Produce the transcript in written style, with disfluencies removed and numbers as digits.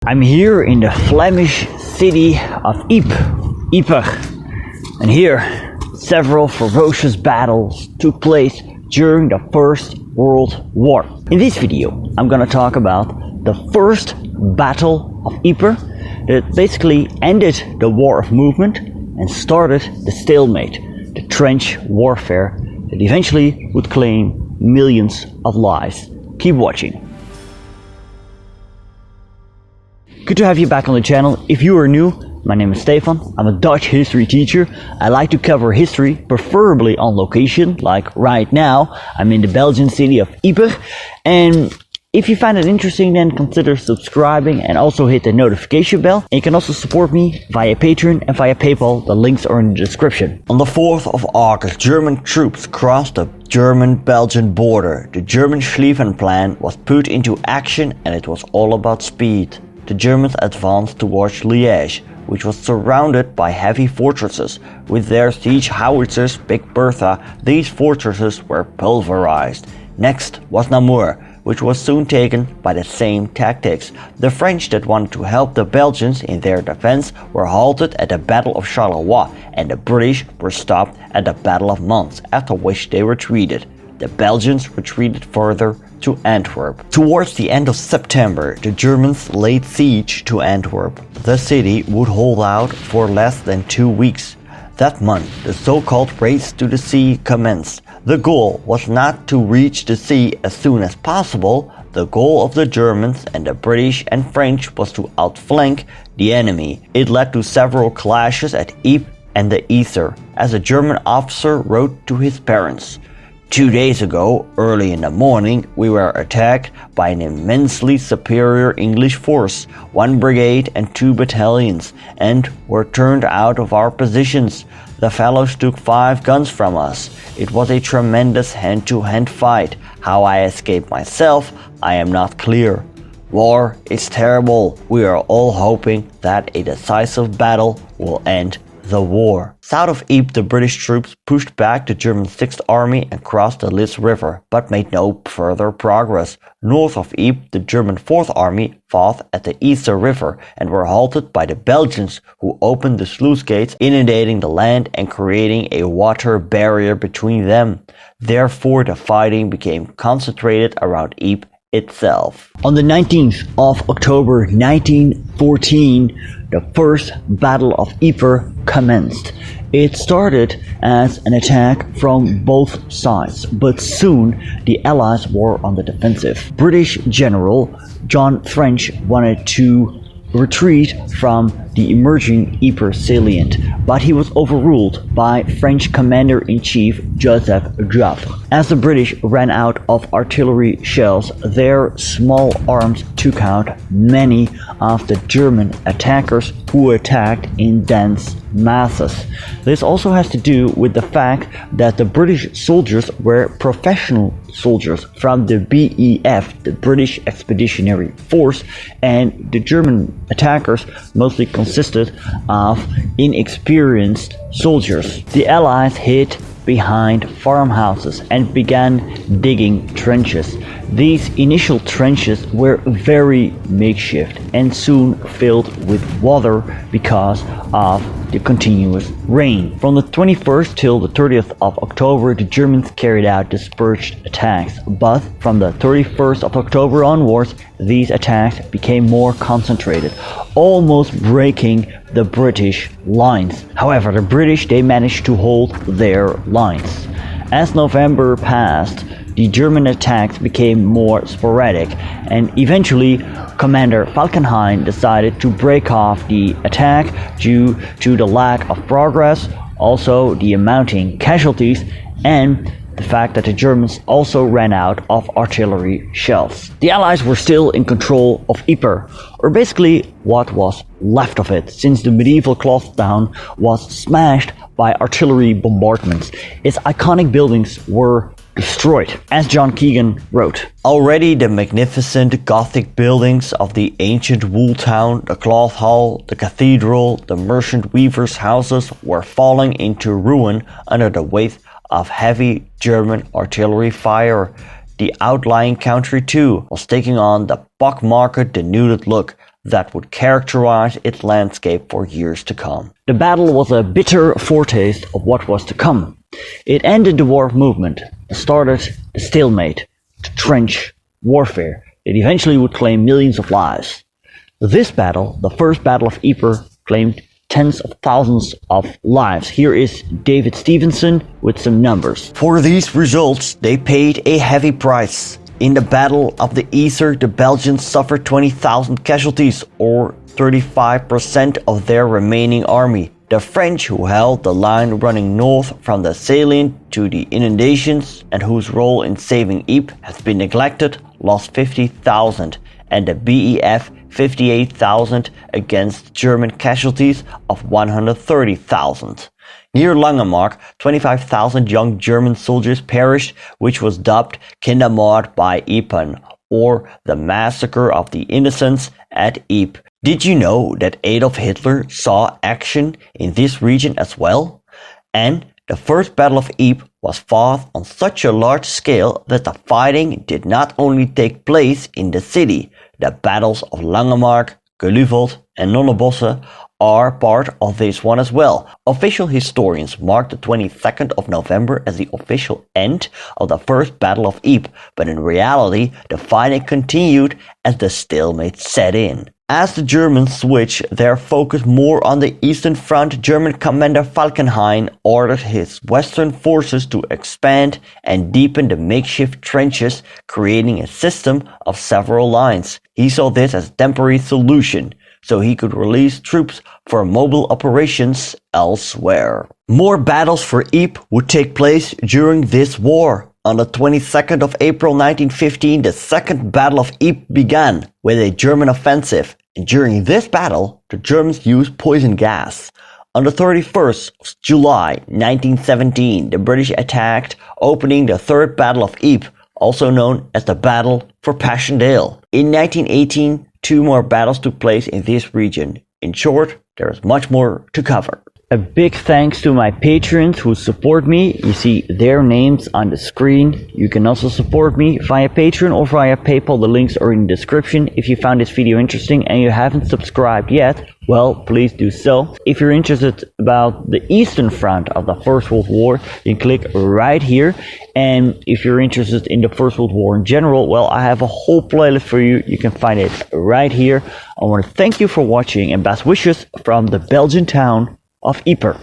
I'm here in the Flemish city of Ypres, and here several ferocious battles took place during the First World War. In this video, I'm gonna talk about the first Battle of Ypres that basically ended the War of Movement and started the stalemate, the trench warfare that eventually would claim millions of lives. Keep watching. Good to have you back on the channel. If you are new, my name is Stefan. I'm a Dutch history teacher. I like to cover history, preferably on location, like right now. I'm in the Belgian city of Ypres. And if you find it interesting, then consider subscribing and also hit the notification bell. And you can also support me via Patreon and via PayPal. The links are in the description. On the 4th of August, German troops crossed the German-Belgian border. The German Schlieffen Plan was put into action, and it was all about speed. The Germans advanced towards Liège, which was surrounded by heavy fortresses. With their siege howitzers Big Bertha, these fortresses were pulverized. Next was Namur, which was soon taken by the same tactics. The French that wanted to help the Belgians in their defense were halted at the Battle of Charleroi, and the British were stopped at the Battle of Mons, after which they retreated. The Belgians retreated further to Antwerp. Towards the end of September, the Germans laid siege to Antwerp. The city would hold out for less than 2 weeks. That month, the so-called race to the sea commenced. The goal was not to reach the sea as soon as possible. The goal of the Germans and the British and French was to outflank the enemy. It led to several clashes at Ypres and the Yser, as a German officer wrote to his parents. 2 days ago, early in the morning, we were attacked by an immensely superior English force, 1 brigade and 2 battalions, and were turned out of our positions. The fellows took 5 guns from us. It was a tremendous hand-to-hand fight. How I escaped myself, I am not clear. War is terrible. We are all hoping that a decisive battle will end the war. South of Ypres, the British troops pushed back the German 6th Army and crossed the Lys River, but made no further progress. North of Ypres, the German 4th Army fought at the Yser River and were halted by the Belgians, who opened the sluice gates, inundating the land and creating a water barrier between them. Therefore, the fighting became concentrated around Ypres itself. On the 19th of October 1914, the first Battle of Ypres commenced. It started as an attack from both sides, but soon the Allies were on the defensive. British General John French wanted to retreat from the emerging Ypres salient, but he was overruled by French Commander-in-Chief Joseph Joffre. As the British ran out of artillery shells, their small arms took out many of the German attackers who attacked in dense masses. This also has to do with the fact that the British soldiers were professional soldiers from the BEF, the British Expeditionary Force, and the German attackers mostly consisted of inexperienced soldiers. The Allies hid behind farmhouses and began digging trenches. These initial trenches were very makeshift and soon filled with water because of the continuous rain. From the 21st till the 30th of October, the Germans carried out dispersed attacks, but from the 31st of October onwards, these attacks became more concentrated, almost breaking the British lines. However, the British, they managed to hold their lines. As November passed, the German attacks became more sporadic, and eventually Commander Falkenhayn decided to break off the attack due to the lack of progress, also the mounting casualties, and the fact that the Germans also ran out of artillery shells. The Allies were still in control of Ypres, or basically what was left of it, since the medieval cloth town was smashed by artillery bombardments. Its iconic buildings were destroyed. As John Keegan wrote, "Already the magnificent Gothic buildings of the ancient wool town, the cloth hall, the cathedral, the merchant weavers' houses were falling into ruin under the weight of heavy German artillery fire. The outlying country too was taking on the pock-marked denuded look. that would characterize its landscape for years to come. The battle was a bitter foretaste of what was to come. It ended the war movement and started the stalemate, the trench warfare that eventually would claim millions of lives. This battle, the First Battle of Ypres, claimed tens of thousands of lives. Here is David Stevenson with some numbers. For these results, they paid a heavy price. In the Battle of the Yser, the Belgians suffered 20,000 casualties, or 35% of their remaining army. The French, who held the line running north from the salient to the inundations and whose role in saving Ypres has been neglected, lost 50,000, and the BEF 58,000 against German casualties of 130,000. Near Langemark, 25,000 young German soldiers perished, which was dubbed Kindermord by Ypres, or the Massacre of the Innocents at Ypres. Did you know that Adolf Hitler saw action in this region as well? And the First Battle of Ypres was fought on such a large scale that the fighting did not only take place in the city. The battles of Langemark, Geulevold and Nonnebosse are part of this one as well. Official historians mark the 22nd of November as the official end of the First Battle of Ypres, but in reality the fighting continued as the stalemate set in. As the Germans switched their focus more on the Eastern Front, German commander Falkenhayn ordered his western forces to expand and deepen the makeshift trenches, creating a system of several lines. He saw this as a temporary solution, so he could release troops for mobile operations elsewhere. More battles for Ypres would take place during this war. On the 22nd of April 1915, the Second Battle of Ypres began with a German offensive. And during this battle, the Germans used poison gas. On the 31st of July 1917, the British attacked, opening the Third Battle of Ypres, also known as the Battle for Passchendaele. In 1918, two more battles took place in this region. In short, there is much more to cover. A big thanks to my patrons who support me. You see their names on the screen. You can also support me via Patreon or via PayPal. The links are in the description. If you found this video interesting and you haven't subscribed yet, well, please do so. If you're interested about the Eastern Front of the First World War, you can click right here. And if you're interested in the First World War in general, well, I have a whole playlist for you. You can find it right here. I want to thank you for watching and best wishes from the Belgian town of Ypres.